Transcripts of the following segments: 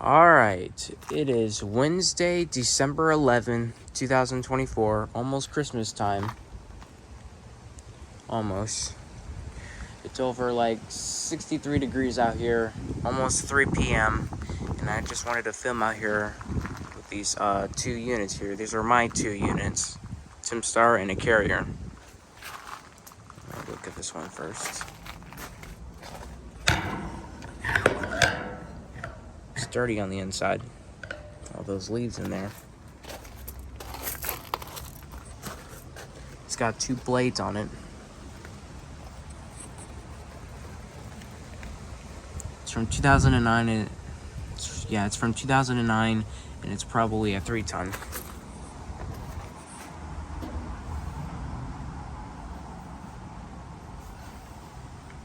Alright, it is Wednesday, December 11th, 2024, almost Christmas time. Almost. It's over like 63 degrees out here, almost 3 p.m. And I just wanted to film out here with these two units here. These are my two units, Tempstar and a Carrier. I'll look at this one first. It's dirty on the inside. All those leaves in there. It's got two blades on it. It's from 2009 and it's from 2009 and it's probably a 3-ton.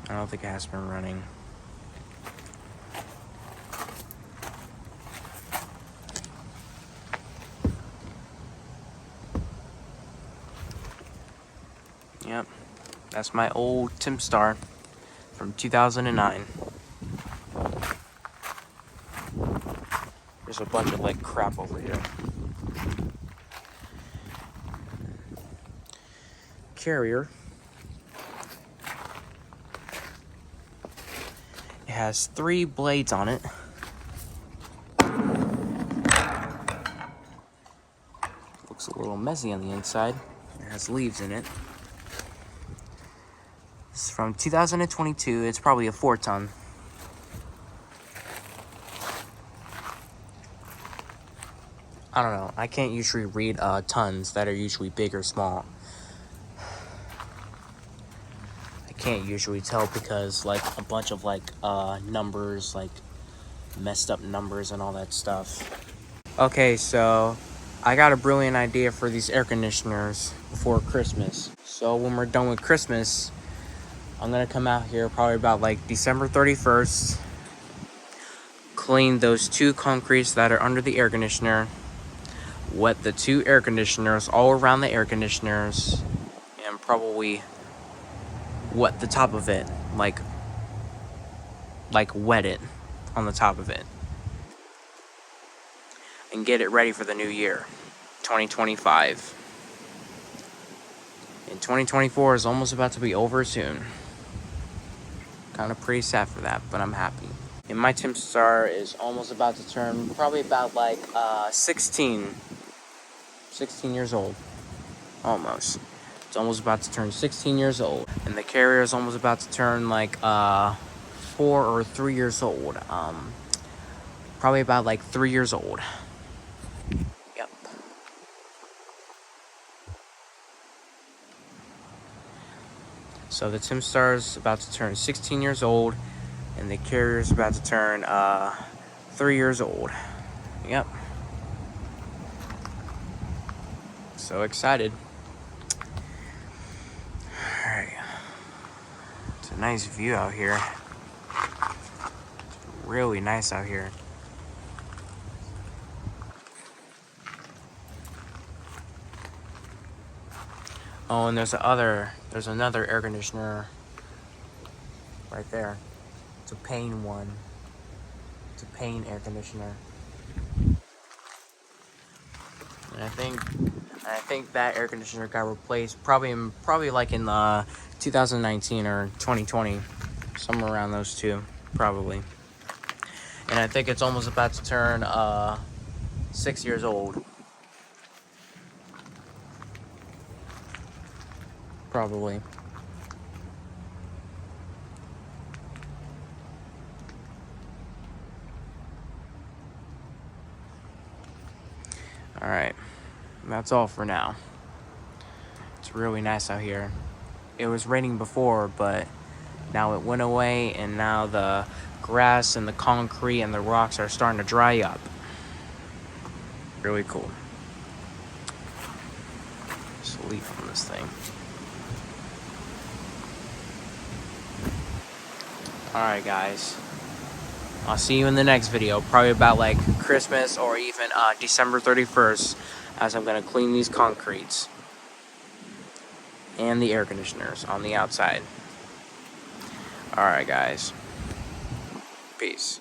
I don't think it has been running. Yep, that's my old Tempstar from 2009. There's a bunch of like crap over here. Carrier. It has 3 blades on it. Looks a little messy on the inside. It has leaves in it. It's from 2022. It's probably a 4-ton. I don't know. I can't usually read tons that are usually big or small. I can't usually tell because like a bunch of like numbers, like messed up numbers and all that stuff. Okay, so I got a brilliant idea for these air conditioners before Christmas. So when we're done with Christmas, I'm gonna come out here probably about like December 31st, clean those 2 concretes that are under the air conditioner, wet the 2 air conditioners all around the air conditioners, and probably wet the top of it, like wet it on the top of it, and get it ready for the new year, 2025. And 2024 is almost about to be over soon. Kind of pretty sad for that, but I'm happy. And my Tempstar is almost about to turn probably about like 16 years old. Almost. It's almost about to turn 16 years old. And the Carrier is almost about to turn like 4 or 3 years old. Probably about like 3 years old. Yep. So the Tempstar is about to turn 16 years old, and the Carrier is about to turn 3 years old. Yep. So excited. Alright. It's a nice view out here. It's really nice out here. Oh, and there's another air conditioner right there. It's a Payne one. It's a Payne air conditioner. And I think that air conditioner got replaced probably like in 2019 or 2020, somewhere around those two, probably. And I think it's almost about to turn 6 years old. Probably. Alright, that's all for now. It's really nice out here. It was raining before, but now it went away, and now the grass and the concrete and the rocks are starting to dry up. Really cool. Just a leaf on this thing. Alright guys, I'll see you in the next video, probably about like Christmas or even December 31st, as I'm going to clean these concretes and the air conditioners on the outside. Alright guys, peace.